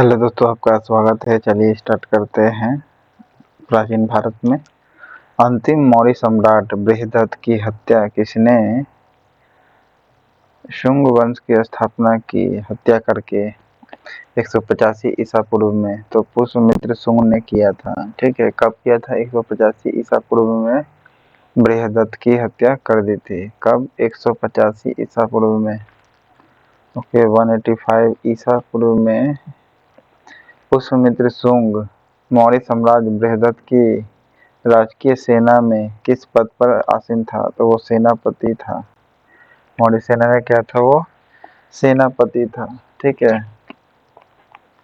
Hello दोस्तों, आपका स्वागत है। चलिए स्टार्ट करते हैं। प्राचीन भारत में अंतिम मौर्य सम्राट बृहद्रथ की हत्या किसने? शुंग वंश की स्थापना की हत्या करके 185 ईसा पूर्व में तो पुष्यमित्र शुंग ने किया था। ठीक है, कब किया था? 185 ईसा पूर्व में बृहद्रथ की हत्या कर दी थी। कब? 185 ईसा पूर्व में। ओके, 185 ईसा पूर्व में पुष्यमित्र शुंग मौर्य सम्राट बृहद्रथ की राजकीय सेना में किस पद पर आसीन था? तो वो सेनापति था। मौर्य सेना में क्या था? वो सेनापति था। ठीक है,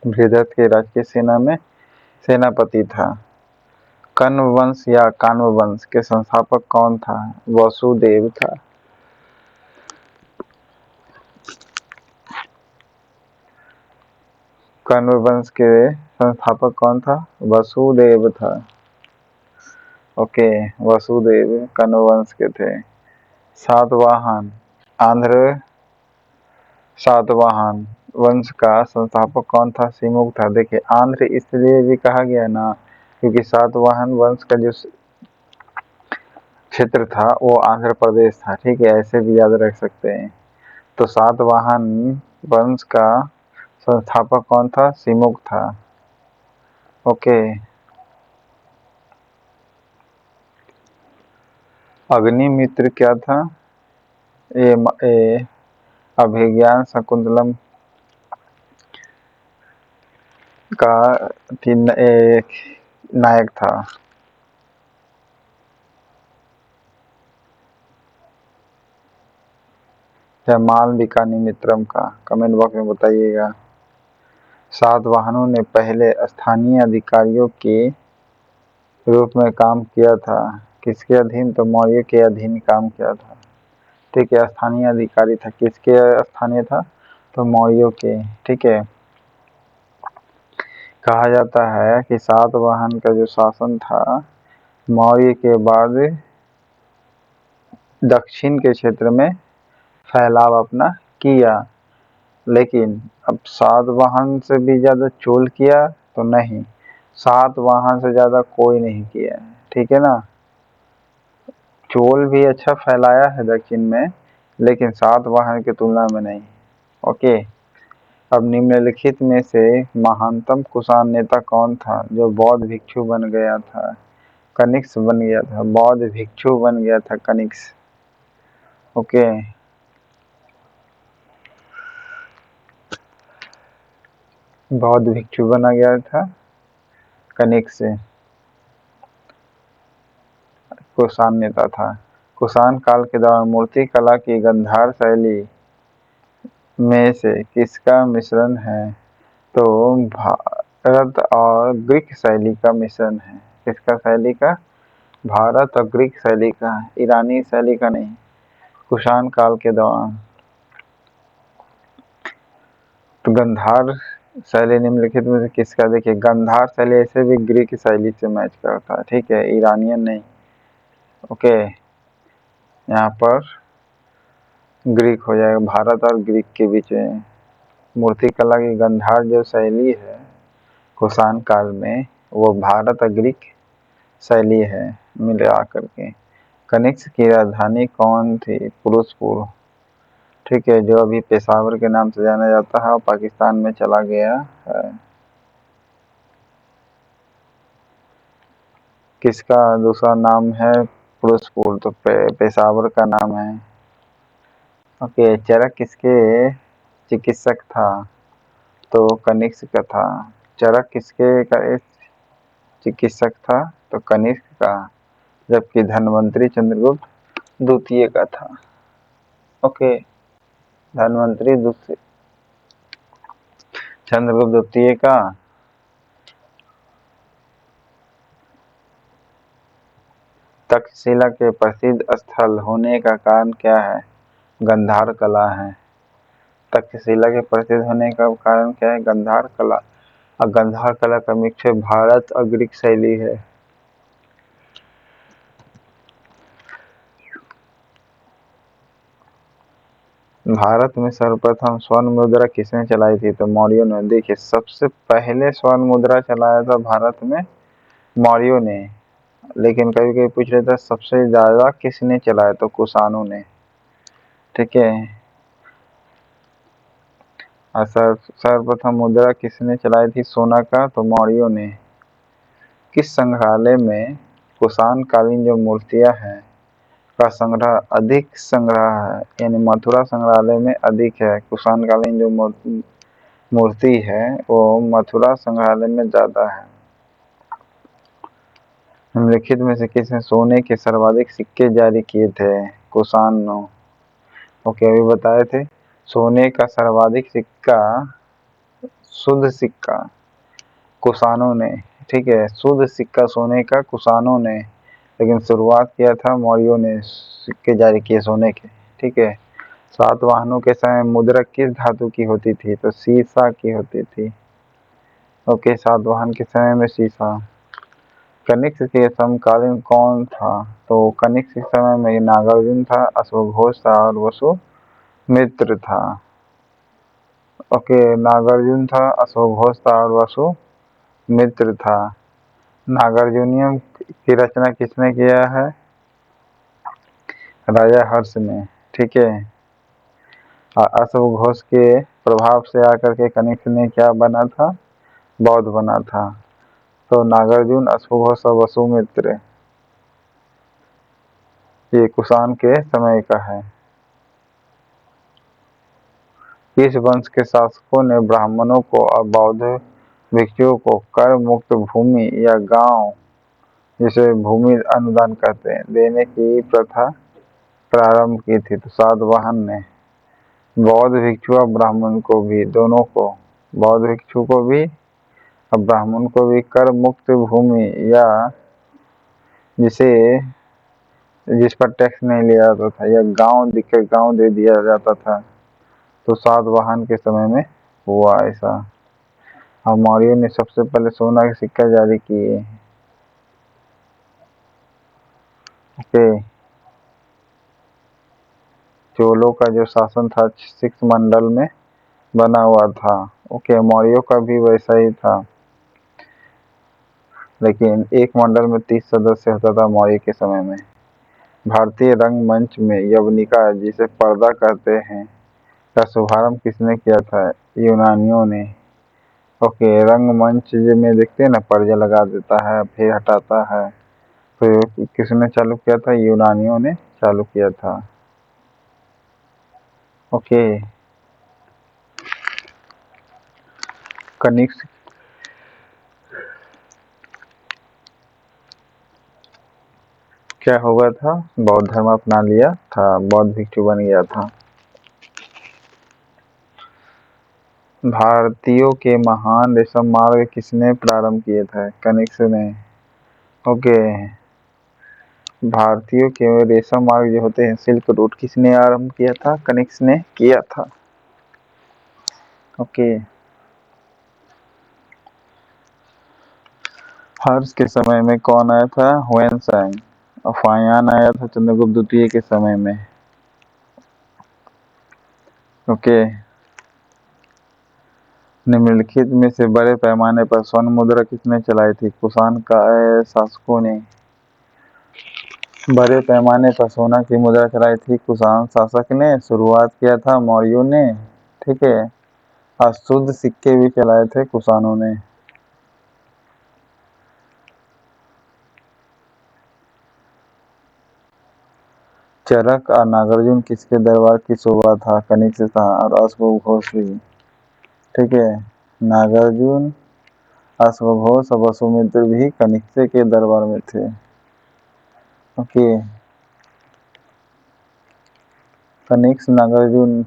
बृहद्रथ के राजकीय सेना में सेनापति था। कण्व वंश या कान्व वंश के संस्थापक कौन था? वसुदेव था। कण्व वंश के संस्थापक कौन था? वसुदेव था। ओके, वसुदेव कण्व वंश के थे। सातवाहन सातवाहन वंश का संस्थापक कौन था? सिमुक था। देखिए, आंध्र इसलिए भी कहा गया ना क्योंकि सातवाहन वंश का जो क्षेत्र था वो आंध्र प्रदेश था। ठीक है, ऐसे भी याद रख सकते हैं। तो सातवाहन वंश का संस्थापक कौन था? सिमुक था। ओके, अग्निमित्र क्या था? ये अभिज्ञान शकुंतलम का एक नायक था। या मालविका मित्रम का? कमेंट बॉक्स में बताइएगा। सातवाहनों ने पहले स्थानीय अधिकारियों के रूप में काम किया था। किसके अधीन? तो मौर्य के अधीन काम किया था। ठीक है, स्थानीय अधिकारी था। किसके स्थानीय था? तो मौर्यों के। ठीक है, कहा जाता है कि सातवाहन का जो शासन था मौर्य के बाद दक्षिण के क्षेत्र में फैलाव अपना किया, लेकिन अब सातवाहन से भी ज्यादा चोल किया तो नहीं, सातवाहन से ज्यादा कोई नहीं किया। ठीक है ना, चोल भी अच्छा फैलाया है दक्षिण में, लेकिन सातवाहन की तुलना में नहीं। ओके, अब निम्नलिखित में से महानतम कुषाण नेता कौन था जो बौद्ध भिक्षु बन गया था? कनिष्क बन गया था। बौद्ध भिक्षु बन गया था कनिष्क। ओके, बौद्ध भिक्षु बना गया था कनिष्क से। कुषाण नेता था। कुषाण काल के दौरान मूर्ति कला की गांधार शैली में से किसका मिश्रण है? तो भारत और ग्रीक शैली का मिश्रण है। किसका शैली का? भारत और ग्रीक शैली का, ईरानी शैली का नहीं। कुषाण काल के दौरान तो गांधार शैली निम्नलिखित में से किसका? देखिए, गांधार शैली ऐसे भी ग्रीक शैली से मैच करता है। ठीक है, ईरानियन नहीं। ओके, यहाँ पर ग्रीक हो जाएगा। भारत और ग्रीक के बीच में मूर्ति कला की गांधार जो शैली है कुषाण काल में, वो भारत और ग्रीक शैली है मिला करके। कनिष्क की राजधानी कौन थी? फिरोजपुर। ठीक है, जो अभी पेशावर के नाम से जाना जाता है और पाकिस्तान में चला गया है। किसका दूसरा नाम है? फिरोजपुर। तो पेशावर का नाम है। ओके, चरक किसके चिकित्सक था? तो कनिष्क का था। चरक किसके का चिकित्सक था? तो कनिष्क का। जबकि धन्वंतरी चंद्रगुप्त द्वितीय का था। ओके, धन्वंतरी चंद्रगुप्त द्वितीय का तक्षशिला के प्रसिद्ध स्थल होने का कारण क्या है? गांधार कला है। तक्षशिला के प्रसिद्ध होने का कारण क्या है? गांधार कला। और गांधार कला का मिक्सचर भारत और ग्रीक शैली है। भारत में सर्वप्रथम स्वर्ण मुद्रा किसने चलाई थी? तो मौर्यों ने। देखिए, सबसे पहले स्वर्ण मुद्रा चलाया था भारत में मौर्यों ने, लेकिन कभी कभी पूछ रहे थे सबसे ज्यादा किसने चलाया? तो कुषाणों ने। ठीक है। और सर्वप्रथम मुद्रा किसने चलाई थी सोना का? तो मौर्यों ने। किस संग्रहालय में कुषाण कालीन जो मूर्तियां हैं का संग्रह अधिक संग्रह है? यानी मथुरा संग्रहालय में अधिक है। कुषाण कालीन जो मूर्ति है वो मथुरा संग्रहालय में ज्यादा है। निम्नलिखित में से किसने सोने के सर्वाधिक सिक्के जारी किए थे? कुषाणों। ओके, अभी बताए थे। सोने का सर्वाधिक सिक्का, शुद्ध सिक्का, कुषाणों ने। ठीक है, शुद्ध सिक्का सोने का कुषाणों ने, लेकिन शुरुआत किया था मौर्यों ने सिक्के जारी किए सोने के। ठीक है। सातवाहनों के समय मुद्रा किस धातु की होती थी? तो सीसा की होती थी। ओके, सातवाहन के समय में सीसा। कनिष्क के समकालीन कौन था? तो कनिष्क के समय में नागार्जुन था, अश्वघोष था और वसुमित्र था। ओके, नागार्जुन था, अश्वघोष था और वसुमित्र था। नागार्जुनियम की रचना किसने किया है? राजा हर्ष ने। ठीक है। अश्वघोष के प्रभाव से आकर के कनिष्क ने क्या बना था? बौद्ध बना था। तो नागार्जुन, अश्वघोष और वसुमित्र ये कुषाण के समय का है। किस वंश के शासकों ने ब्राह्मणों को और बौद्ध भिक्षुओं को कर मुक्त भूमि या गांव, जिसे भूमि अनुदान कहते हैं, देने की प्रथा प्रारंभ की थी? तो सातवाहन ने। बौद्ध भिक्षु और ब्राह्मण को भी, दोनों को, बौद्ध भिक्षु को भी और ब्राह्मण को भी कर मुक्त भूमि या जिस पर टैक्स नहीं लिया जाता था या गांव दिखकर गांव दे दिया जाता था। तो सातवाहन के समय में हुआ ऐसा। और मौर्यों ने सबसे पहले सोना के सिक्का जारी किए। ओके। चोलों का जो शासन था 6 मंडल में बना हुआ था। ओके, मौर्यों का भी वैसा ही था, लेकिन एक मंडल में 30 सदस्य होता था मौर्य के समय में। भारतीय रंगमंच में यवनिका, जिसे पर्दा कहते हैं, का शुभारंभ किसने किया था? यूनानियों ने। ओके, रंगमंच में देखते हैं ना, पर्दा लगा देता है फिर हटाता है, तो किसने चालू किया था? यूनानियों ने चालू किया था। ओके। कनिष्क क्या हुआ था? बौद्ध धर्म अपना लिया था, बौद्ध भिक्षु बन गया था। भारतीयों के महान रेशम मार्ग किसने प्रारंभ किए थे? कनिष्क ने। ओके, भारतीयों के रेशम मार्ग जो होते हैं सिल्क रूट, किसने आरंभ किया था? कनिष्क ने किया था। ओके। हर्ष के समय में कौन आया था? हुएनसांग। और फायान आया था चंद्रगुप्त द्वितीय के समय में। ओके। निम्नलिखित में से बड़े पैमाने पर स्वर्ण मुद्रा किसने चलाई थी? कुषाण का शासकों ने। बड़े पैमाने पर सोना की मुद्रा चलाई थी कुषाण शासक ने। शुरुआत किया था मौर्यों ने। ठीक है। और शुद्ध सिक्के भी चलाए थे कुषाणों ने। चरक और नागार्जुन किसके दरबार की शोभा था? कनिष्क था और अश्वघोष भी। ठीक है। नागार्जुन, अश्वघोष और वसुमित्र भी कनिष्क के दरबार में थे। ओके। कनिष्क, नागार्जुन,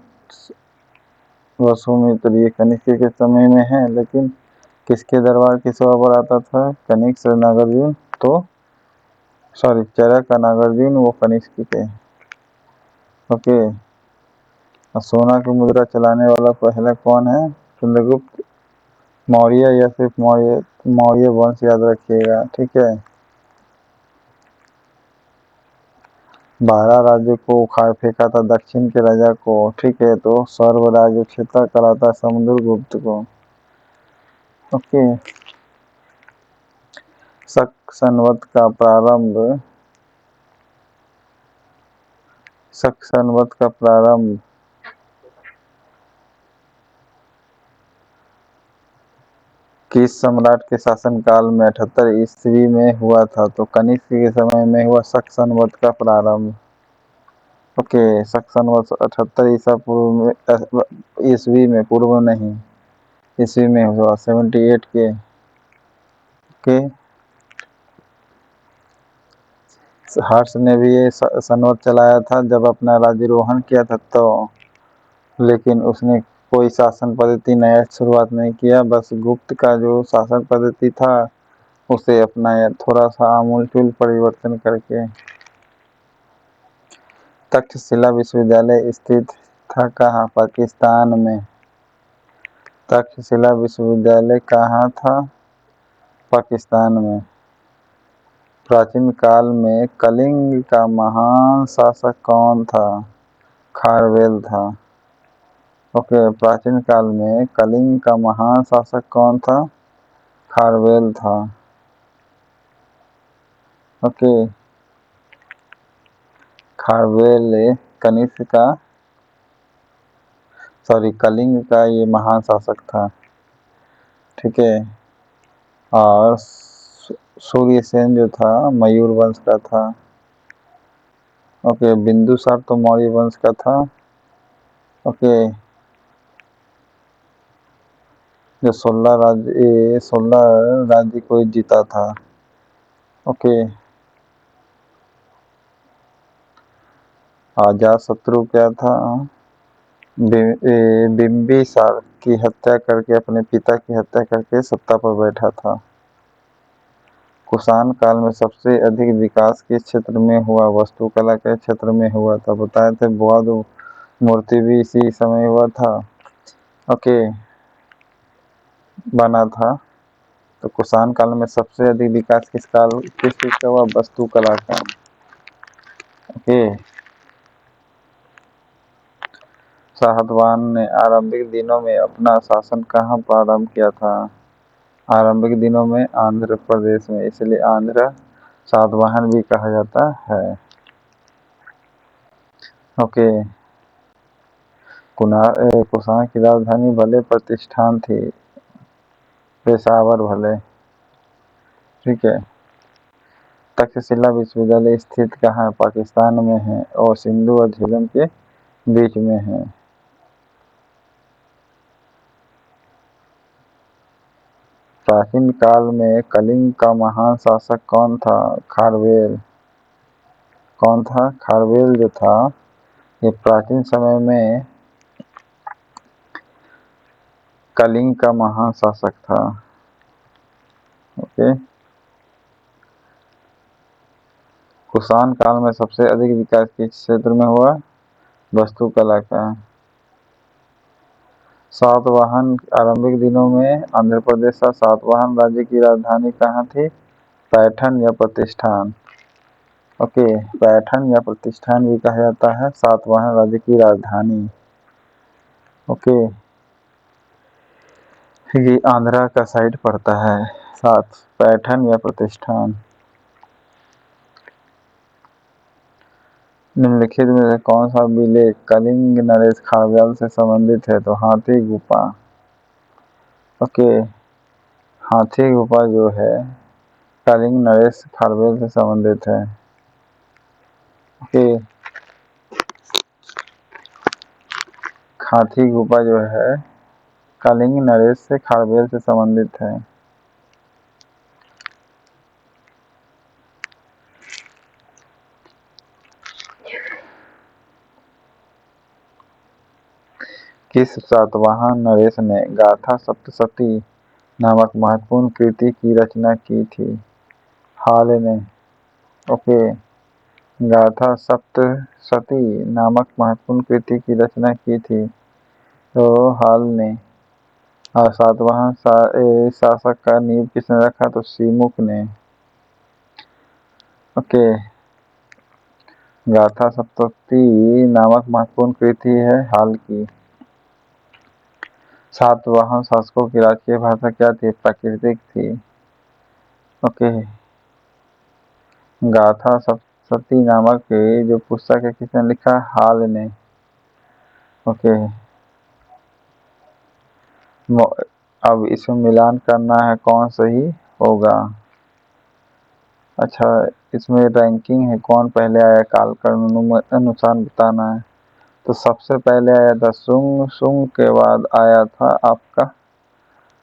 वसुमित्र ये कनिष्क के समय में है, लेकिन किसके दरबार की शोभा बढ़ाता था? कनिष्क और नागार्जुन तो सॉरी, चरक और नागार्जुन वो कनिष्क के। ओके। और सोना की मुद्रा चलाने वाला पहला कौन है? चंद्रगुप्त मौर्य या सिर्फ मौर्य वंश याद रखिएगा। ठीक है। 12 राज्यों को उखाड़ फेंका था दक्षिण के राजा को, ठीक है। तो सर्व राज्य क्षेत्र करा था समुद्रगुप्त को। ओके। शक संवत का प्रारंभ किस सम्राट के शासनकाल में 78 ईस्वी में हुआ था? तो कनिष्क के समय में हुआ शक संवत का प्रारंभ। ओके। शक संवत 78 ईस्वी में, पूर्व नहीं, ईस्वी में हुआ 78 के। ओके। हर्ष ने भी ये संवत चलाया था जब अपना राज्यारोहण किया था, तो लेकिन उसने कोई शासन पद्धति नया शुरुआत नहीं किया, बस गुप्त का जो शासन पद्धति था उसे अपनाया, थोड़ा सा आमूलचूल परिवर्तन करके। तक्षशिला विश्वविद्यालय स्थित था कहाँ? पाकिस्तान में। तक्षशिला विश्वविद्यालय कहाँ था? पाकिस्तान में। प्राचीन काल में कलिंग का महान शासक कौन था? खारवेल था। ओके। प्राचीन काल में कलिंग का महान शासक कौन था? खारवेल था। ओके। खारवेल कनिष्क का, कलिंग का ये महान शासक था, ठीक है। और सूर्यसेन जो था मयूर वंश का था। ओके। बिंदुसार तो मौर्य वंश का था। ओके। जो 16 राज्य को जीता था। ओके। अजातशत्रु क्या था? बिंबिसार की हत्या करके, अपने पिता की हत्या करके सत्ता पर बैठा था। कुषाण काल में सबसे अधिक विकास किस क्षेत्र में हुआ? वास्तुकला के क्षेत्र में हुआ था, बताए थे। बौद्ध मूर्ति भी इसी समय हुआ था। ओके, बना था। तो कुषाण काल में सबसे अधिक विकास किस चीज का हुआ? वास्तुकला का। ओके। शातवाहन ने आरंभिक दिनों में अपना शासन कहाँ प्रारंभ किया था? आरंभिक दिनों में आंध्र प्रदेश में, इसलिए आंध्र शातवाहन भी कहा जाता है। ओके। कुषाण की राजधानी भले प्रतिष्ठान थी, पेशावर भले, ठीक है। तक्षशिला विश्वविद्यालय स्थित कहाँ है? पाकिस्तान में है, और सिंधु और झेलम के बीच में है। प्राचीन काल में कलिंग का महान शासक कौन था? खारवेल। कौन था? खारवेल जो था, ये प्राचीन समय में कलिंग का महान शासक था। ओके। कुषाण काल में सबसे अधिक विकास किस क्षेत्र में हुआ? वास्तुकला का। सातवाहन आरंभिक दिनों में आंध्र प्रदेश का सातवाहन राज्य की राजधानी कहाँ थी? पैठन या प्रतिष्ठान। ओके। पैठन या प्रतिष्ठान भी कहा जाता है सातवाहन राज्य की राजधानी। ओके। ये आंध्रा का साइड पड़ता है, सात पैठन या प्रतिष्ठान। निम्नलिखित में से कौन सा अभिलेख कलिंग नरेश खारवेल से संबंधित है? तो हाथी गुफा। ओके। हाथी गुफा जो है कलिंग नरेश खारवेल से संबंधित है। ओके। हाथी गुफा जो है कलिंग नरेश से खारवेल से संबंधित है। किस सातवाहन नरेश ने गाथा सप्तशती नामक महत्वपूर्ण कृति की रचना की थी? हाल ने। ओके। गाथा सप्तशती नामक महत्वपूर्ण कृति की रचना की थी, तो हाल ने। और सातवाहन शासक का नींव किसने रखा? तो सीमुख ने। ओके। गाथा सप्तशती नामक महत्वपूर्ण कृति है हाल की। सातवाहन शासकों की राजकीय भाषा क्या थी? प्राकृतिक थी। ओके। गाथा सप्तशती नामक जो पुस्तक है किसने लिखा? हाल ने। ओके। अब इसमें मिलान करना है कौन सही होगा। अच्छा, इसमें रैंकिंग है, कौन पहले आया कालक्रम अनुसार बताना है। तो सबसे पहले आया था शुंग, शुंग के बाद आया था आपका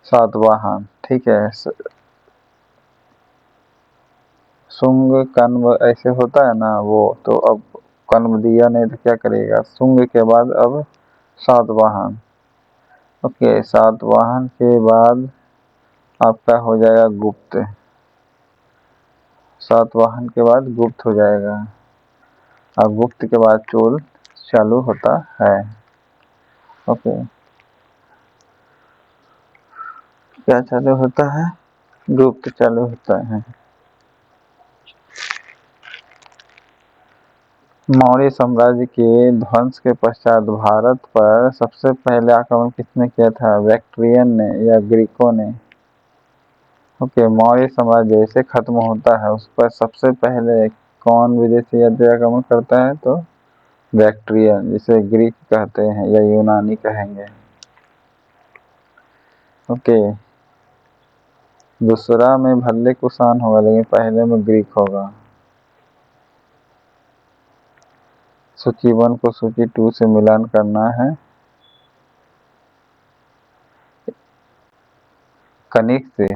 सातवाहन। ठीक है, शुंग कन्व ऐसे होता है ना वो, तो अब कन्व दिया नहीं तो क्या करेगा, शुंग के बाद अब सातवाहन। ओके, सातवाहन के बाद आपका हो जाएगा गुप्त। सातवाहन के बाद गुप्त हो जाएगा, और गुप्त के बाद चोल चालू होता है। ओके, क्या चालू होता है? गुप्त चालू होता है। मौर्य साम्राज्य के ध्वंस के पश्चात भारत पर सबसे पहले आक्रमण किसने किया था? बैक्ट्रियन ने या ग्रीकों ने? ओके, मौर्य साम्राज्य जैसे खत्म होता है उस पर सबसे पहले कौन विदेशी आक्रमण करता है? तो बैक्ट्रियन, जिसे ग्रीक कहते हैं या यूनानी कहेंगे। ओके, दूसरा में भल्ले कुषाण होगा, लेकिन पहले में ग्रीक होगा। सूची 1 को सूची 2 से मिलान करना है। कनिक से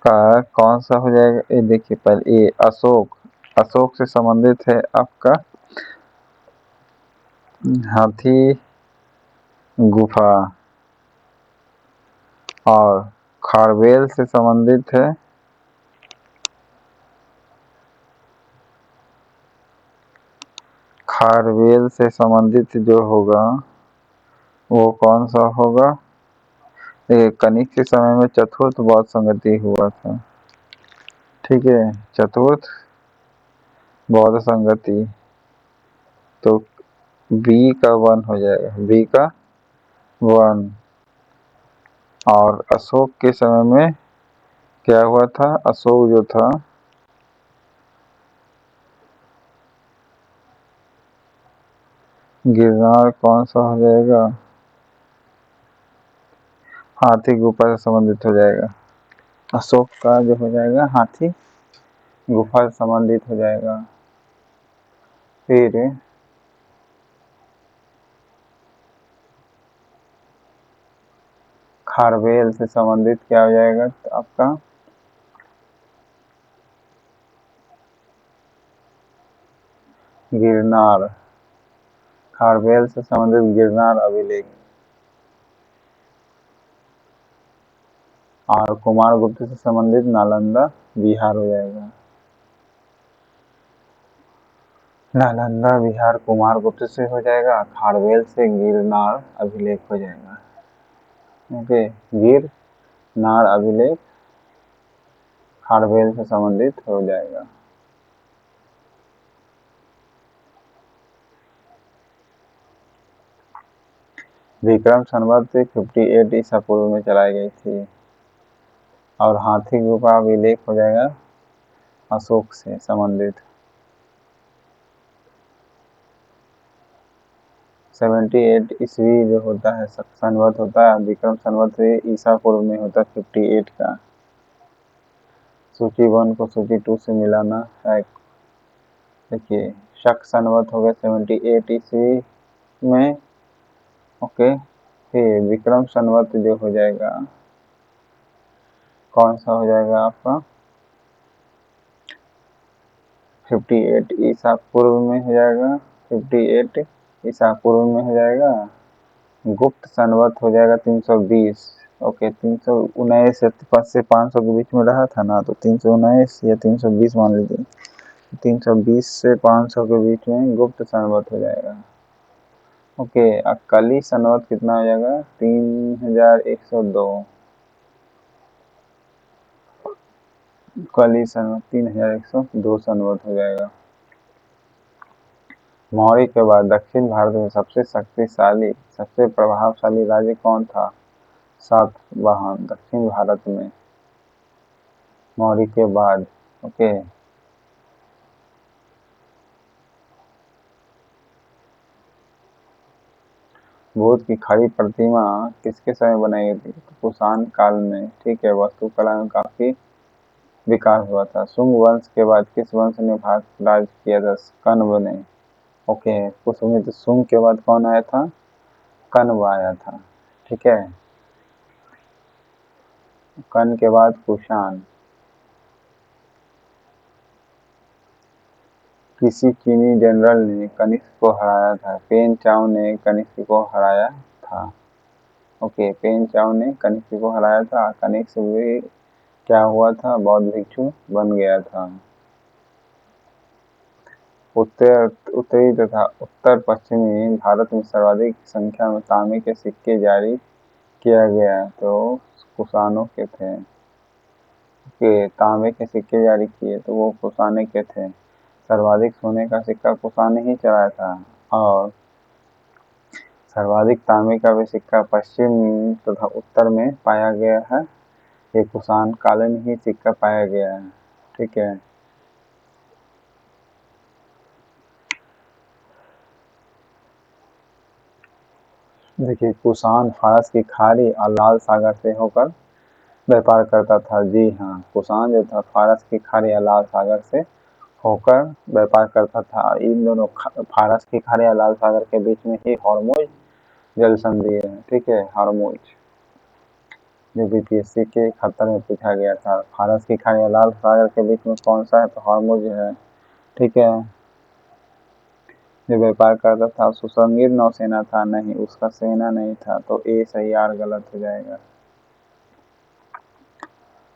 का कौन सा हो जाएगा? ये देखिए, पहले ये अशोक, अशोक से संबंधित है आपका हाथी गुफा, और खारवेल से संबंधित है खारवेल से संबंधित जो होगा वो कौन सा होगा? कनिक के समय में चतुर्थ बौद्ध संगति हुआ था। ठीक है, चतुर्थ बौद्ध संगति, तो बी का 1 हो जाएगा, बी का 1। और अशोक के समय में क्या हुआ था? अशोक जो था गिरनार, कौन सा हो जाएगा? हाथी गुफा से संबंधित हो जाएगा। अशोक का जो हो जाएगा हाथी गुफा से संबंधित हो जाएगा। फिर खारवेल से संबंधित क्या हो जाएगा? तो आपका गिरनार, खारवेल से संबंधित गिरनार अभिलेख। और कुमारगुप्त से संबंधित नालंदा बिहार हो जाएगा। नालंदा बिहार कुमारगुप्त से हो जाएगा, खारवेल से गिरनार अभिलेख हो जाएगा। ओके, गिरनार अभिलेख खारवेल से संबंधित हो जाएगा। विक्रम संवत 58 ईसा पूर्व में चलाई गई थी। और हाथी गुफा अभिलेख हो जाएगा अशोक से संबंधित। 78 ईस्वी जो होता है संवत होता है, विक्रम संवत से ईसा पूर्व में होता है 58 का। सूची 1 को सूची 2 से मिलाना है। देखिए, शक संवत हो गया 78 ईस्वी में। ओके, फिर विक्रम संवत जो हो जाएगा कौन सा हो जाएगा आपका? 58 ईसा पूर्व में हो जाएगा। 58 ईसा पूर्व में हो जाएगा। गुप्त संवत हो जाएगा 320। ओके, 319 से 500 के बीच में रहा था ना, तो 319 या 320 मान लीजिए। 320 से 500 के बीच में गुप्त संवत हो जाएगा। ओके, कली संवत कितना हो जाएगा? 3102। कली संवत 3102 संवत हो जाएगा। मौर्य के बाद दक्षिण भारत में सबसे शक्तिशाली सबसे प्रभावशाली राज्य कौन था? सातवाहन दक्षिण भारत में मौर्य के बाद। ओके, बुद्ध की खड़ी प्रतिमा किसके समय बनाई गई थी? तो कुषाण काल में। ठीक है, वास्तुकला में काफी विकास हुआ था। शुंग वंश के बाद किस वंश ने भारत राज किया था? कण्व ने। ओके, पुष्यमित्र शुंग के बाद कौन आया था? कण्व आया था। ठीक है, कण्व के बाद कुषाण। किसी चीनी जनरल ने कनिष्क को हराया था? पेन चाओ ने कनिष्क को हराया था। ओके, पेन चाओ ने कनिष्क को हराया था। कनिष्क भी क्या हुआ था? बौद्ध भिक्षु बन गया था। उत्तरी तथा उत्तर पश्चिमी भारत में सर्वाधिक संख्या में तांबे के सिक्के जारी किया गया तो कुषाणों के थे। के तांबे के सिक्के जारी किए तो वो कुषाण के थे। सर्वाधिक सोने का सिक्का कुषाण ही चलाया था और सर्वाधिक तांबे का भी सिक्का पश्चिम तथा उत्तर में पाया गया है। ये कुषाण कालीन ही सिक्का पाया गया है। ठीक है, देखिए, कुषाण फारस की खाड़ी और लाल सागर से होकर व्यापार करता था। जी हाँ, कुषाण जो था फारस की खाड़ी और लाल सागर से होकर व्यापार करता था। इन दोनों फारस की खाड़ी और लाल सागर के बीच में ही हॉर्मुज जल संधि है। ठीक है, हॉर्मुज जो बीपीएससी के खतर में पूछा गया था। फारस की खाड़ी और लाल सागर के बीच में कौन सा है? तो हॉर्मुज है। ठीक है, जो व्यापार करता था सुसंगीत नौसेना था? नहीं, उसका सेना नहीं था। तो ए सही, आर गलत हो जाएगा।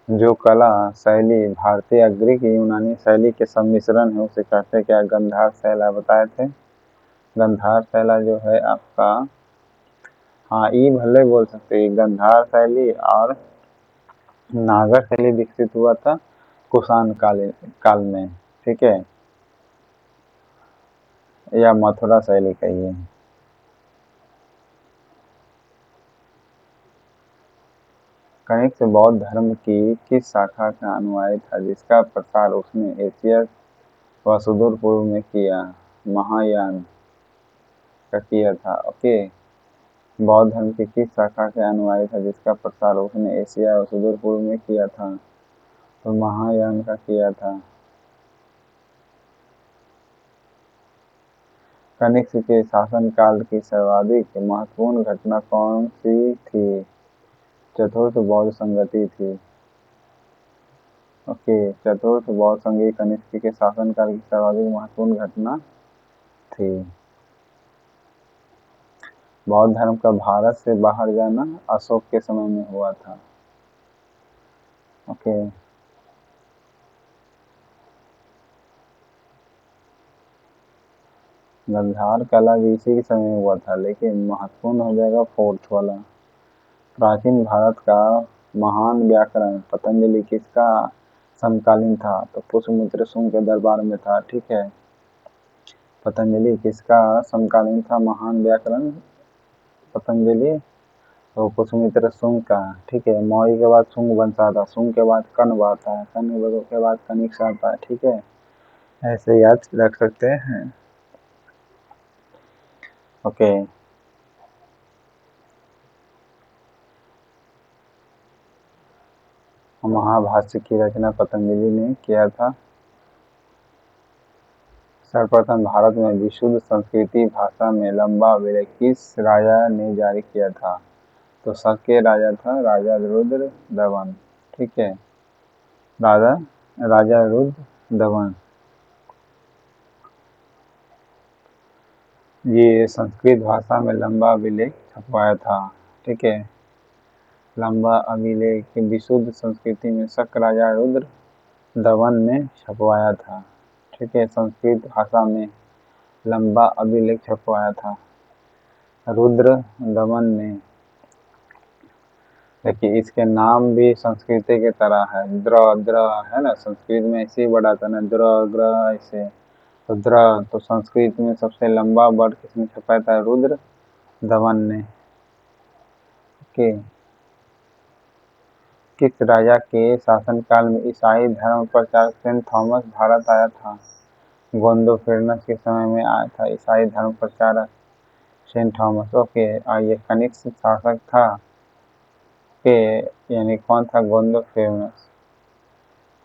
जो कला शैली भारतीय या ग्रीक यूनानी शैली के सम्मिश्रण है उसे कहते क्या? गंधार शैला बताए थे। गंधार शैला जो है आपका, हाँ, ई भले बोल सकते हैं। गंधार शैली और नागर शैली विकसित हुआ था कुषाण काल में। ठीक है, या मथुरा शैली कहिए। कनिष्क बौद्ध धर्म की किस शाखा का अनुयायी था जिसका प्रसार उसने एशिया व सुदूर पूर्व में किया? महायान का किया था। ओके, बौद्ध धर्म की किस शाखा के अनुयायी था जिसका प्रसार उसने एशिया और सुदूर पूर्व में किया था? तो महायान का किया था। कनिष्क के शासनकाल की सर्वाधिक महत्वपूर्ण घटना कौन सी थी? चतुर्थ बौद्ध संगति थी। ओके, चतुर्थ बौद्ध संघी कनिष्क के शासनकाल की सर्वाधिक महत्वपूर्ण घटना थी। बौद्ध धर्म का भारत से बाहर जाना अशोक के समय में हुआ था। ओके, गंधार कला भी इसी के समय में हुआ था, लेकिन महत्वपूर्ण हो जाएगा फोर्थ वाला। प्राचीन भारत का महान व्याकरण पतंजलि किसका समकालीन था? तो पुष्यमित्र शुंग के दरबार में था। ठीक है, पतंजलि किसका समकालीन था? महान व्याकरण पतंजलि तो पुष्यमित्र शुंग का। ठीक है, मौर्य के बाद शुंग वंश आता है। शुंग के बाद कण्व आता है। कण्व के बाद कनिष्क आता है। ठीक है, ऐसे याद रख सकते हैं। ओके, महाभाष्य की रचना पतंजलि ने किया था। सर्वप्रथम भारत में विशुद्ध संस्कृत भाषा में लंबा अभिलेख किस राजा ने जारी किया था? तो शक के राजा था राजा रुद्र दमन। ठीक है, राजा रुद्र दमन ये संस्कृत भाषा में लंबा अभिलेख छपवाया था। ठीक है, लंबा अभिलेख विशुद्ध संस्कृति में शक राजा रुद्र दमन ने छपवाया था। ठीक है, संस्कृत भाषा में लंबा अभिलेख छपवाया था रुद्र दमन ने। देखिए, इसके नाम भी संस्कृत के तरह है। द्र द्र है ना, संस्कृत में ऐसे ही बढ़ा था ना, द्र ग्र ऐसे। रुद्र, तो संस्कृत में सबसे लंबा वर्ड किसने छपाया था? रुद्र धवन ने। ओके। किस राजा के शासनकाल में ईसाई धर्म प्रचारक सेंट थॉमस भारत आया था? गोंदोफेरनस के समय में आया था ईसाई धर्म प्रचारक सेंट थॉमस। ओके। और ये कनिष्क शासक था के, यानी कौन था? गोंदोफेरनस।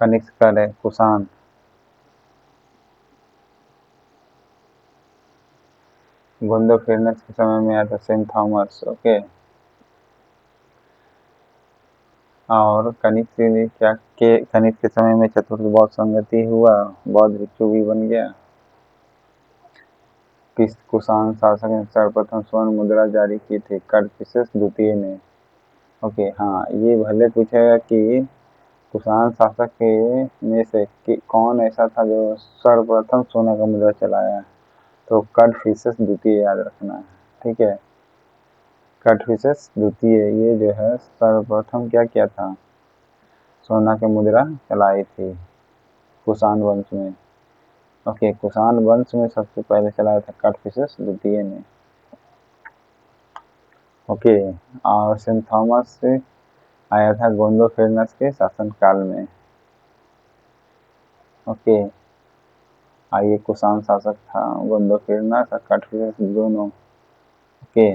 कनिष्क का कुषाण। गोंदोफेरनस के समय में आया था सेंट थॉमस। ओके। और कनिष्क ने क्या के कनिष्क के समय में चतुर्थ बौद्ध संगति हुआ, बौद्ध भिक्षु भी बन गया। किस कुषाण शासक ने सर्वप्रथम स्वर्ण मुद्रा जारी की थी? कदफिसेस द्वितीय ने। ओके। हाँ, ये भले पूछेगा कि कुषाण शासक के में से कौन ऐसा था जो सर्वप्रथम सोना का मुद्रा चलाया, तो कदफिसेस द्वितीय याद रखना है। ठीक है, कदफिसेस द्वितीय ये जो है सर्वप्रथम क्या किया था? सोना की मुद्रा चलाई थी कुषाण वंश में। ओके, कुषाण वंश में सबसे पहले चलाया था कदफिसेस द्वितीय ने। ओके। और सेंट थॉमस से आया था गोंदोफेरनस के शासनकाल में। ओके। ये कुषाण शासक था गोंदोफेरनस और कदफिसेस दोनों। ओके।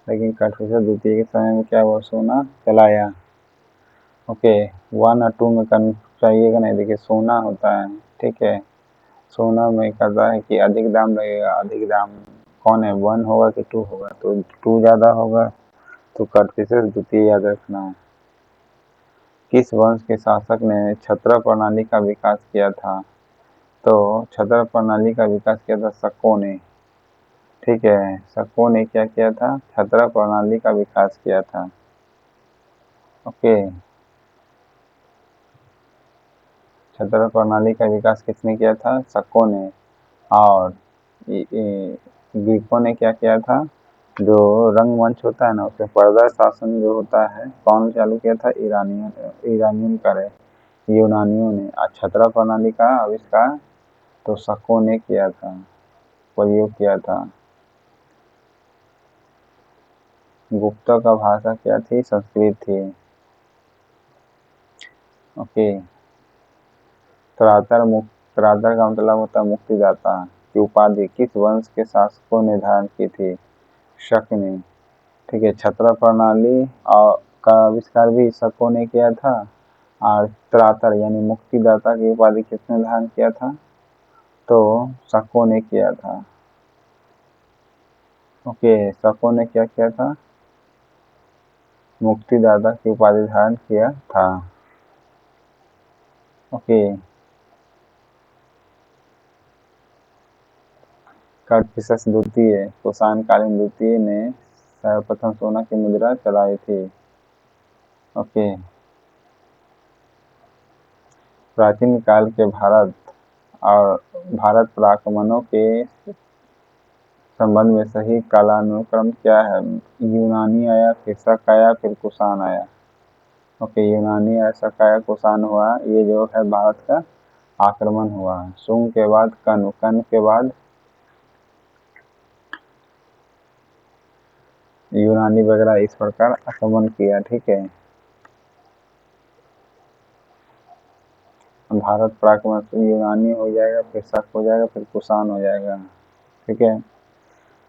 लेकिन कदफिसेस द्वितीय के समय में क्या हुआ? सोना चलाया। ओके। 1 और 2 में चाहिएगा नहीं, देखिए सोना होता है। ठीक है, सोना में कहता है कि अधिक दाम लगेगा। अधिक दाम कौन है? 1 होगा कि 2 होगा? तो 2 ज़्यादा होगा, तो कदफिसेस द्वितीय याद रखना है। किस वंश के शासक ने छत्र प्रणाली का विकास किया था? तो छत्र प्रणाली का विकास किया था शकों ने। ठीक है, शकों ने क्या किया था? छत्र प्रणाली का विकास किया था। ओके। छत्र प्रणाली का विकास किसने किया था? शकों ने। और ग्रीकों ने क्या किया था? जो रंगमंच होता है ना, उसमें पर्दा शासन जो होता है, कौन चालू किया था? ईरानियन करे, यूनानियों ने। और छत्र प्रणाली का आविष्कार तो शकों ने किया था, प्रयोग किया था। गुप्तों का भाषा क्या थी? संस्कृत थी। ओके। त्रातर का मतलब होता है मुक्तिदाता की उपाधि किस वंश के शासकों ने धारण की थी? शक ने। ठीक है, छत्र प्रणाली का आविष्कार भी शकों ने किया था। और त्रातर यानी मुक्तिदाता की उपाधि किसने धारण किया था? तो शकों ने किया था। ओके, शकों ने क्या किया था? मुक्तिदाता की उपाधि धारण किया था। ओके। कदफिसेस द्वितीय, कुषाण कालीन द्वितीय ने सर्वप्रथम सोना की मुद्रा चलाई थी। ओके। प्राचीन काल के भारत और भारत पराक्रमणों के संबंध में सही कालानुक्रम क्या है? यूनानी आया, फिर शक आया, फिर कुषाण आया। ओके, यूनानी आया, शक आया, कुषाण हुआ। ये जो है भारत का आक्रमण हुआ। शुंग के बाद कण्व, कण्व के बाद यूनानी वगैरह इस प्रकार आक्रमण किया। ठीक है, भारत पराक्रमण से यूनानी हो जाएगा, फिर शक हो जाएगा, फिर कुषाण हो जाएगा। ठीक है,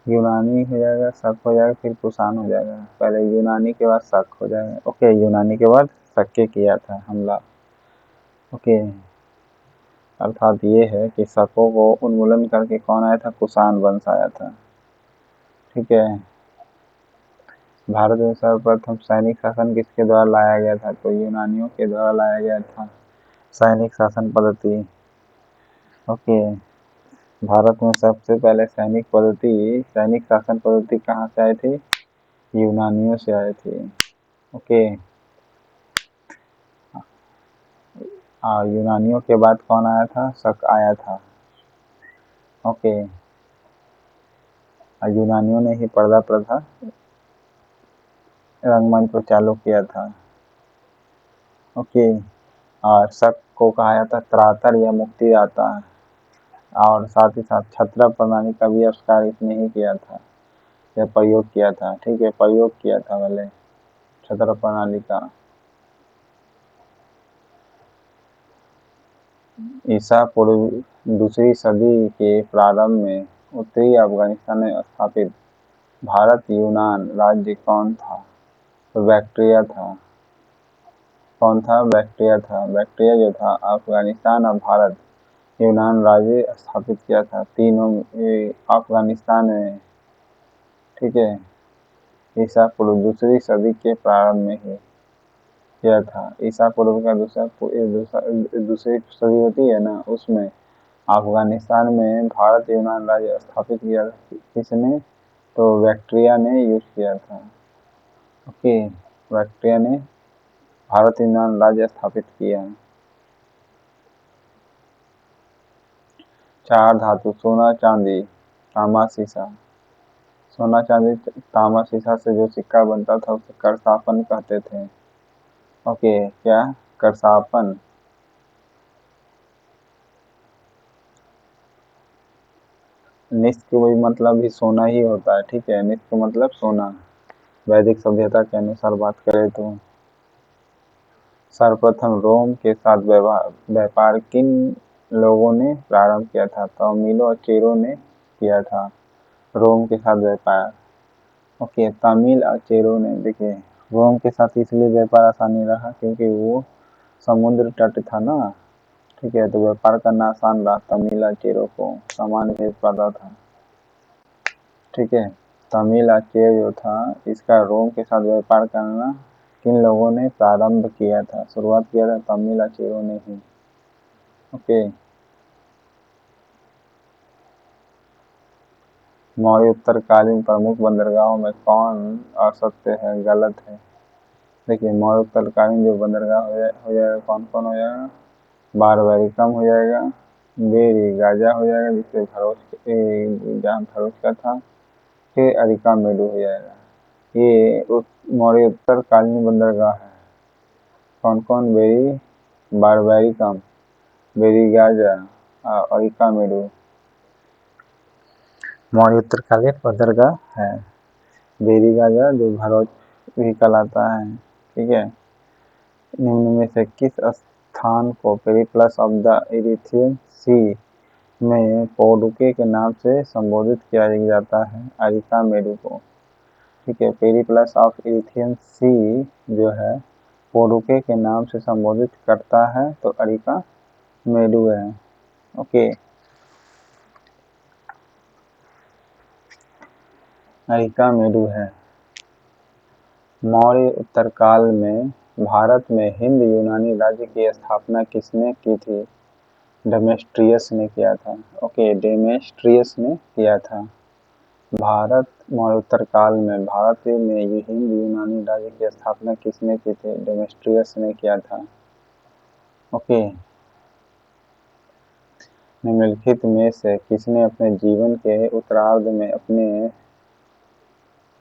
यूनानी हो जाएगा, शक हो जाएगा, फिर कुषाण हो जाएगा। पहले यूनानी के बाद शक हो जाएगा। ओके, यूनानी के बाद शक के किया था हमला। ओके, अर्थात ये है कि शकों को उन्मूलन करके कौन आया था? कुषाण वंश आया था। ठीक है, भारत में सर्वप्रथम सैनिक शासन किसके द्वारा लाया गया था? तो यूनानियों के द्वारा लाया गया था सैनिक शासन पद्धति। ओके, भारत में सबसे पहले सैनिक शासन पद्धति कहाँ से आई थी? यूनानियों से आई थी। ओके। यूनानियों के बाद कौन आया था? शक आया था। ओके। यूनानियों ने ही पर्दा प्रथा रंगमंच पर चालू किया था। ओके। और शक को कहा जाता त्रातर या मुक्तिदाता। और साथ ही साथ छत्रा प्रणाली का भी आविष्कार इसने ही किया था या प्रयोग किया था। ठीक है, प्रयोग किया था पहले छत्रा प्रणाली का। ईसा पूर्व दूसरी सदी के प्रारंभ में उत्तरी अफगानिस्तान में स्थापित भारत यूनान राज्य कौन था? तो बैक्ट्रिया था। कौन था? बैक्ट्रिया था। बैक्ट्रिया जो था अफगानिस्तान और भारत यूनान राज्य स्थापित किया था, तीनों अफगानिस्तान में। ठीक है, ईसा पूर्व दूसरी सदी के प्रारंभ में ही किया था। ईसा पूर्व का दूसरी सदी होती है ना, उसमें अफगानिस्तान में भारत यूनान राज्य स्थापित किया था। किसने? तो बैक्ट्रिया ने यूज किया था। ओके, बैक्ट्रिया ने भारत यूनान राज्य स्थापित किया। चार धातु सोना चांदी तांबा सीसा। सोना चांदी तांबा सीसा से जो सिक्का बनता था उसे करसापन कहते थे। ओके, क्या? करसापन। निष्क का मतलब भी सोना ही होता है। ठीक है, निष्क मतलब सोना। वैदिक सभ्यता के अनुसार बात करें तो सर्वप्रथम रोम के साथ व्यापार किन लोगों ने प्रारंभ किया था? तमिलों और चेरों ने किया था रोम के साथ व्यापार। ओके, तमिल और चेरों ने। देखिए, रोम के साथ इसलिए व्यापार आसानी रहा क्योंकि वो समुद्र तट था ना। ठीक है, तो व्यापार करना आसान रहा। तमिल और चेरों को सामान भेज पाता था। ठीक है, तमिल और चेर जो था इसका रोम के साथ व्यापार करना किन लोगों ने प्रारंभ किया था? शुरुआत किया था तमिल और चेरों ने ही। ओके, मौर्य उत्तरकालीन प्रमुख बंदरगाहों में कौन असत्य है, गलत है? देखिए, मौर्य उत्तरकालीन जो बंदरगाह हो जाएगा कौन कौन हो जाएगा? बारबैरिकम हो जाएगा, बेरी गाजा हो जाएगा जिससे जहाँ भरोच का था, फिर अरिका मेडू हो जाएगा। ये मौर्य उत्तरकालीन बंदरगाह है। कौन कौन? बेरी, बारबैरिकम, बेरी गाजा और अरिका मेडू मौर्य उत्तरकालीन बंदरगाह है। बेरी गाजा जो भरोच भी कहलाता है। ठीक है, निम्न में से किस स्थान को पेरिप्लस ऑफ द इरिथ्रियन सी में पोडुके के नाम से संबोधित किया जाता है? अरिका मेडू को। ठीक है, पेरिप्लस ऑफ इरिथ्रियन सी जो है पोडुके के नाम से संबोधित करता है तो अरिका मेडू है। ओके, अरिका मेडू है। मौर्य उत्तरकाल में भारत में हिंद यूनानी राज्य की स्थापना किसने की थी? डेमेस्ट्रियस ने किया था। ओके, डेमेस्ट्रियस ने किया था। भारत मौर्य उत्तरकाल में भारत में ये हिंद यूनानी राज्य की स्थापना किसने की थी? डेमेस्ट्रियस ने किया था। ओके, निम्नलिखित में से किसने अपने जीवन के उत्तरार्ध में अपने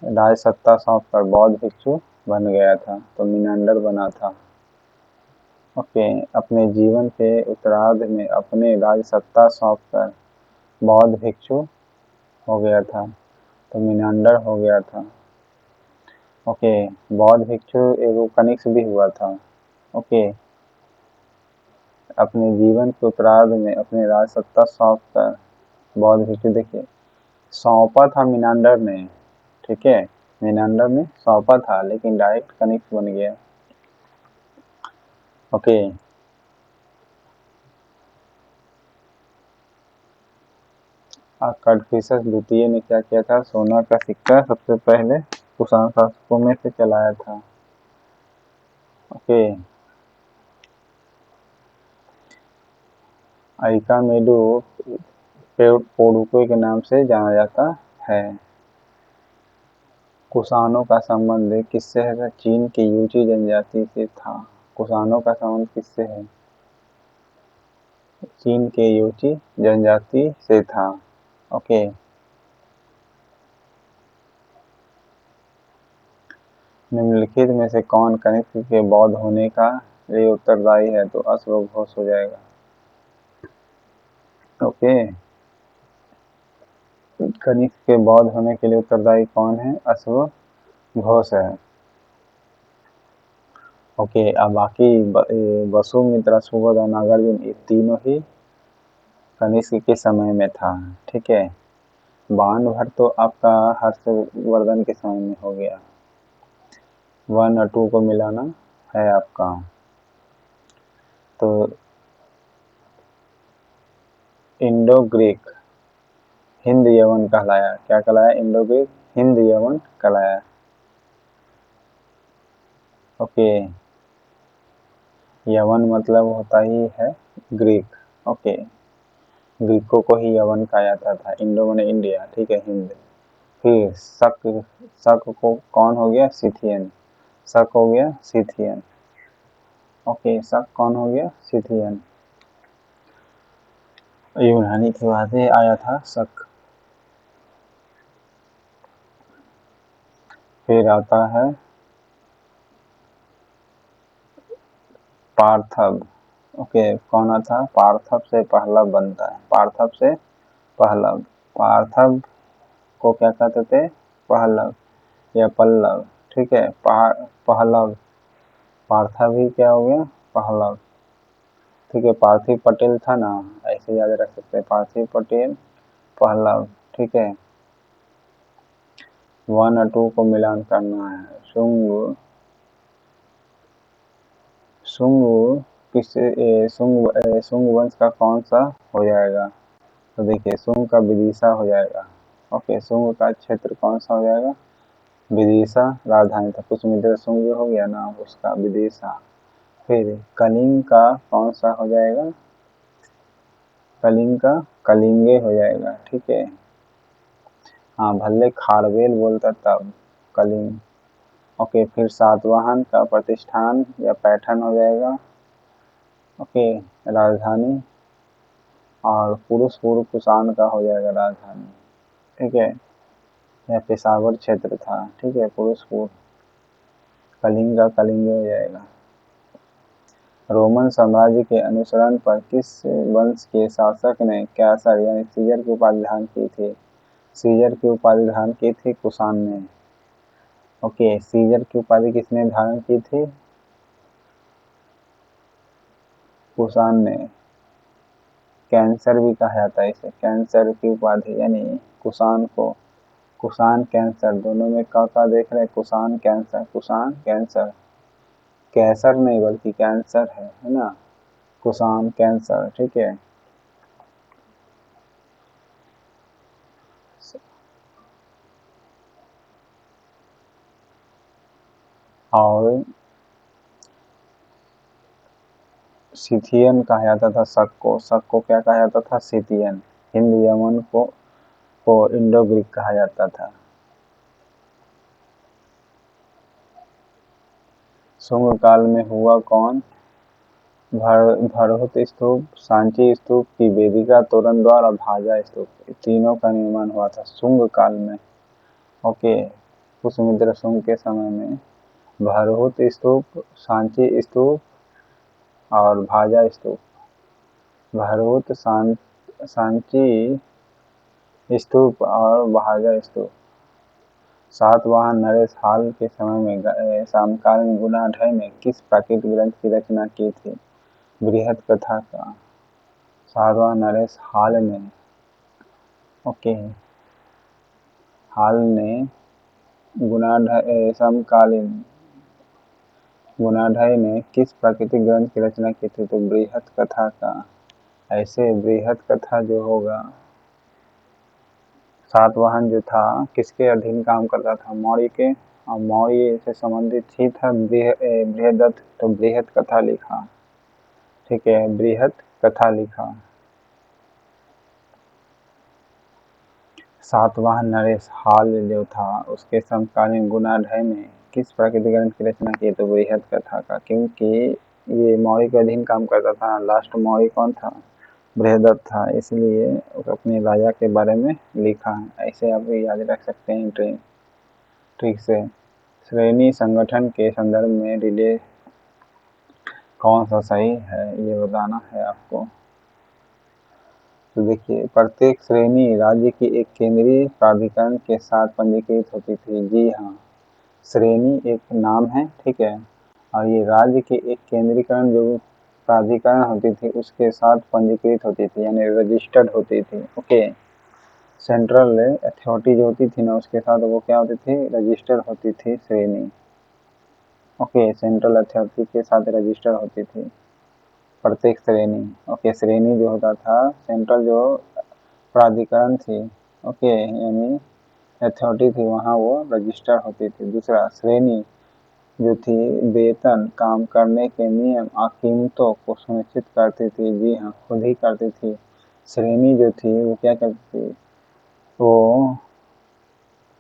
राज सत्ता सौंपकर बौद्ध भिक्षु बन गया था? तो मिनांडर बना था। ओके, अपने जीवन के उत्तरार्ध में अपने राज सत्ता सौंपकर बौद्ध भिक्षु हो गया था तो मिनांडर हो गया था। ओके, बौद्ध भिक्षु एगो कनिष्क भी हुआ था। ओके, अपने जीवन के उत्तरार्ध में अपने राज सत्ता सौंप कर बौद्ध भिक्षु। देखिए, सौंपा था मिनांडर ने। ठीक है, मिनांडर ने सौंपा था लेकिन डायरेक्ट कनिष्क बन गया। ओके, कन्फ्यूशियस द्वितीय ने क्या किया था? सोना का सिक्का सबसे पहले कुषाण शासकों में से चलाया था। ओके, अरिका मेडू पोडुके के नाम से जाना जाता है। कुषाणों का संबंध किससे है? चीन की यूची जनजाति से था। कुषाणों का संबंध किससे है? चीन के यूची जनजाति से था। ओके, निम्नलिखित में से कौन कनिष्क के बौद्ध होने का लिए उत्तरदायी है? तो अश्वघोष हो जाएगा। ओके। कनिष्क के बौद्ध होने के लिए उत्तरदायी कौन है? अश्वघोष है। ओके, अब बाकी वसुमित्रा, सुबोध और नागार्जुन, ये तीनों ही कनिष्क के समय में था। ठीक है, बाणभट्ट तो आपका हर्षवर्धन के समय में हो गया। 1 और 2 को मिलाना है आपका। तो इंडो ग्रीक हिंद यवन कहलाया। क्या कहलाया? इंडो ग्रीक हिंद यवन कहलाया। ओके, यवन मतलब होता ही है ग्रीक। ओके, ग्रीकों को ही यवन कहा जाता था। इंडो माने इंडिया, ठीक है, हिंद। फिर शक, शक को कौन हो गया? सिथियन। शक हो गया सिथियन। ओके, शक कौन हो गया? सिथियन। यूनानी के बाद आया था शक। फिर आता है पार्थव। ओके, कौन था? पार्थव से पहलव बनता है। पार्थव से पहलव। पार्थव को क्या कहते थे? पहलव या पल्लव। ठीक है, पहलव। पार्थव ही क्या हो गया? पहलव। ठीक है, पार्थिव पटेल था ना, ऐसे याद रख सकते हैं, पार्थिव पटेल पहलव। ठीक है, 1 और 2 को मिलान करना है। शुंग वंश का कौन सा हो जाएगा? तो देखिए, शुंग का विदिशा हो जाएगा। ओके, शुंग का क्षेत्र कौन सा हो जाएगा? विदिशा राजधानी था। पुष्यमित्र शुंग हो गया ना, उसका विदिशा। फिर कलिंग का कौन सा हो जाएगा? कलिंग का कलिंगे हो जाएगा। ठीक है, हाँ, भले खारवेल बोलता तब कलिंग। ओके, फिर सातवाहन का प्रतिष्ठान या पैठन हो जाएगा। ओके, राजधानी। और पुरुषपुर कुषाण का हो जाएगा राजधानी। ठीक है, यह पेशावर क्षेत्र था। ठीक है, पुरुषपुर। कलिंग का कलिंगे हो जाएगा। रोमन साम्राज्य के अनुसरण पर किस वंश के शासक ने कैसर यानी सीजर की उपाधि धारण की थी? सीजर की उपाधि धारण की थी कुषाण ने। ओके, सीजर की उपाधि किसने धारण की थी? कुषाण ने। कैंसर भी कहा जाता है इसे, कैंसर की उपाधि, यानी कुषाण को। कुषाण कैंसर, दोनों में का देख रहे हैं, Kushan cancer, Kushan cancer. Cancer नहीं बल्कि कैंसर है ना, कुषाण कैंसर। ठीक है, और सिथियन कहा जाता था शक को। शक को क्या कहा जाता था? सिथियन। हिंद यमन को इंडो ग्रीक कहा जाता था। शुंग काल में हुआ कौन? भरहुत स्तूप, सांची स्तूप की वेदिका, तोरण द्वार और भाजा स्तूप, तीनों का निर्माण हुआ था शुंग काल में। ओके, पुष्यमित्र शुंग के समय में भरहुत स्तूप, सांची स्तूप और भाजा स्तूप। भरहुत, सांची स्तूप और भाजा स्तूप। सातवाहन नरेश हाल के समय में समकालीन गुणाढ्य में किस प्राकृतिक ग्रंथ की रचना की थी? बृहत कथा का। सातवाहन नरेश हाल ने, ओके, हाल ने समकालीन गुणाढ्य में किस प्राकृतिक ग्रंथ की रचना की थी? तो बृहत कथा का। ऐसे बृहत कथा जो होगा, सातवाहन जो था किसके अधीन काम करता था? मौर्य के। और मौर्य से संबंधित ही था बृहदत्त, तो बृहत कथा लिखा। ठीक है, बृहत कथा लिखा। सातवाहन नरेश हाल जो था उसके समकालीन गुणाढ्य में किस प्राकृतिक ग्रंथ की रचना की? तो बृहत कथा का, क्योंकि ये मौर्य के अधीन काम करता था। लास्ट मौर्य कौन था? बृहदत्त था, इसलिए अपने राजा के बारे में लिखा है। ऐसे आप याद रख सकते हैं ठीक से। श्रेणी संगठन के संदर्भ में रिले कौन सा सही है, ये बताना है आपको। तो देखिए, प्रत्येक श्रेणी राज्य की एक केंद्रीय प्राधिकरण के साथ पंजीकृत होती थी। जी हाँ, श्रेणी एक नाम है, ठीक है, और ये राज्य की एक केंद्रीकरण जो प्राधिकरण होती थी उसके साथ पंजीकृत होती थी, यानी रजिस्टर्ड होती थी। ओके, सेंट्रल अथॉरिटी जो होती थी ना उसके साथ वो क्या होती थी, रजिस्टर होती थी श्रेणी। ओके, सेंट्रल अथॉरिटी के साथ रजिस्टर होती थी प्रत्येक श्रेणी। ओके, श्रेणी जो होता था, सेंट्रल जो प्राधिकरण थी, ओके, यानी अथॉरिटी थी, वहाँ वो रजिस्टर होती थी। दूसरा, श्रेणी जो थी वेतन, काम करने के नियम और कीमतों को सुनिश्चित करती थी। जी हाँ, खुद ही करती थी। श्रेणी जो थी वो क्या करती थी, वो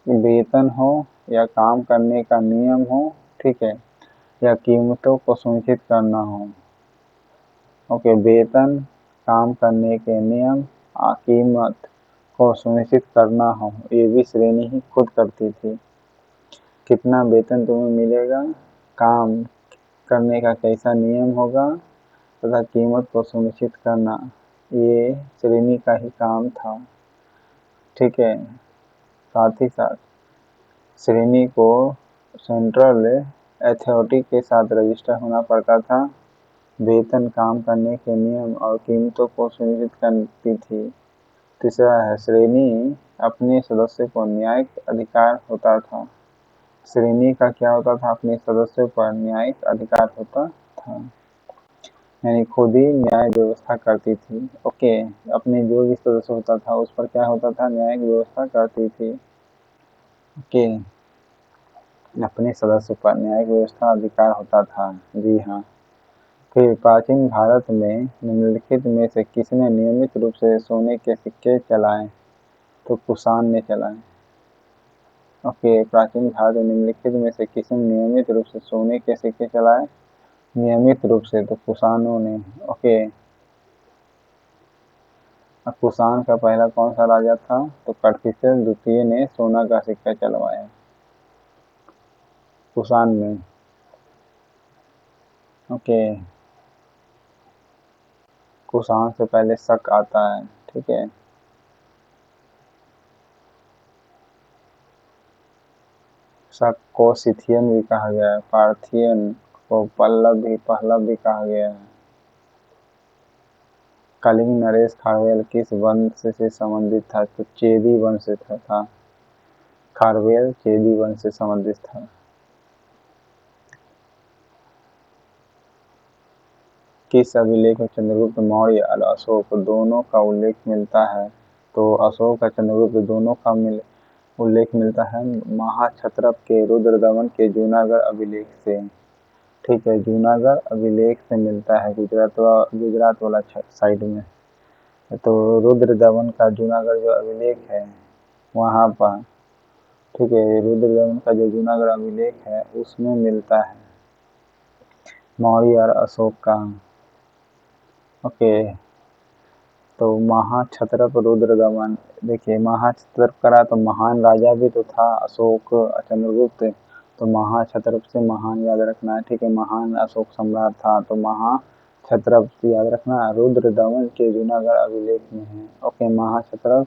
वेतन हो या काम करने का नियम हो, ठीक है, या कीमतों को सुनिश्चित करना हो। ओके, वेतन, काम करने के नियम और कीमत को सुनिश्चित करना हो, ये भी श्रेणी ही खुद करती थी। कितना वेतन तुम्हें मिलेगा, काम करने का कैसा नियम होगा तथा कीमत को सुनिश्चित करना, ये श्रेणी का ही काम था, ठीक है। साथ ही साथ श्रेणी को सेंट्रल अथॉरिटी के साथ रजिस्टर होना पड़ता था। वेतन, काम करने के नियम और कीमतों को सुनिश्चित करती थी। तीसरा है, श्रेणी अपने सदस्यों को न्यायिक अधिकार होता था। श्रेणी का क्या होता था, अपने सदस्यों पर न्यायिक अधिकार होता था, यानी खुद ही न्याय व्यवस्था करती थी। ओके, अपने जो भी सदस्य होता था उस पर क्या होता था, न्यायिक व्यवस्था करती थी। ओके, अपने सदस्य पर न्यायिक व्यवस्था अधिकार होता था। जी हाँ। फिर प्राचीन भारत में निम्नलिखित में से किसने नियमित रूप से सोने के सिक्के चलाए, तो कुषाण ने चलाए। ओके, प्राचीन भारत में निम्नलिखित में से किसने नियमित रूप से सोने के सिक्के चलाए, नियमित रूप से, तो कुषाणों ने। ओके, कुषाण का पहला कौन सा राजा था, तो कड़फिसर द्वितीय ने सोना का सिक्का चलवाया कुषाण में। ओके, कुषाण से पहले शक आता है, ठीक है। शक को सिथियन भी कहा गया है, पार्थियन को पल्लव भी कहा गया है। कलिंग नरेश खारवेल किस वंश से संबंधित था, तो चेदी वंश से था। खारवेल चेदी वंश से संबंधित था। किस अभिलेख में चंद्रगुप्त मौर्य और अशोक दोनों का उल्लेख मिलता है, तो अशोक और चंद्रगुप्त दोनों का उल्लेख मिलता है महाक्षत्रप के रुद्रदमन के जूनागढ़ अभिलेख से, ठीक है, जूनागढ़ अभिलेख से मिलता है, गुजरात वाला साइड में। तो रुद्रदमन का जूनागढ़ जो अभिलेख है वहाँ पर, ठीक है, रुद्रदमन का जो जूनागढ़ अभिलेख है उसमें मिलता है मौर्य और अशोक का। ओके, तो महाक्षत्रप रुद्रदमन, देखिए महाक्षत्रप करा तो महान राजा भी तो था अशोक चंद्रगुप्त, तो महाक्षत्रप से महान याद रखना है, ठीक है, महान अशोक सम्राट था, तो महाक्षत्रप याद रखना। रुद्रदमन के जूनागढ़ अभिलेख में है। ओके, महाक्षत्रप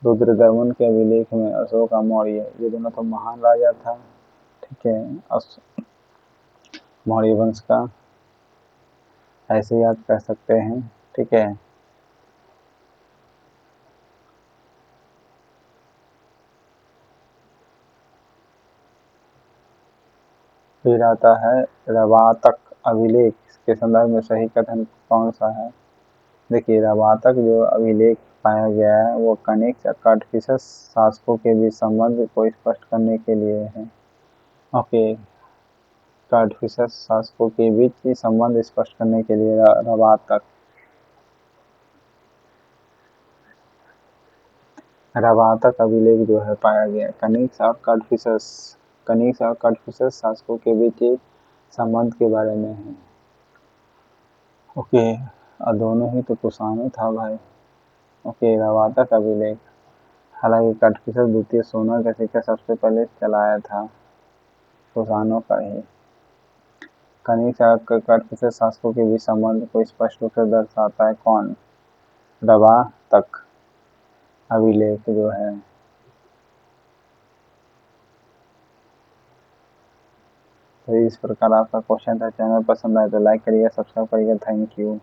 रुद्रदमन के अभिलेख में अशोक और मौर्य, ये दोनों तो महान राजा था, ठीक है, मौर्य वंश का, ऐसे याद कर सकते हैं, ठीक है। फिर आता है रवातक अभिलेख, इसके संदर्भ में सही कथन कौन सा है। देखिए, रवातक जो अभिलेख पाया गया है वो कनिष्क और कड़फिसस शासकों के बीच संबंध को स्पष्ट करने के लिए है। ओके, कड़फिसस शासकों के बीच की संबंध स्पष्ट करने के लिए रवातक अभिलेख जो है पाया गया, कनिष्क और कड़फिसस शासकों के बीच के संबंध के बारे में है। ओके, और दोनों ही तो कुषाण था भाई। ओके, रवातक अभिलेख, हालांकि कड़फिसस द्वितीय सोना का सिक्का सबसे पहले चलाया था कुषाणों का ही। कनिष्क और कड़फिसस शासकों के बीच संबंध को स्पष्ट रूप से दर्शाता है कौन, दवा तक अभिलेख जो है। तो इस प्रकार आपका क्वेश्चन था। चैनल पसंद आए तो लाइक करिएगा, सब्सक्राइब करिएगा। Thank you.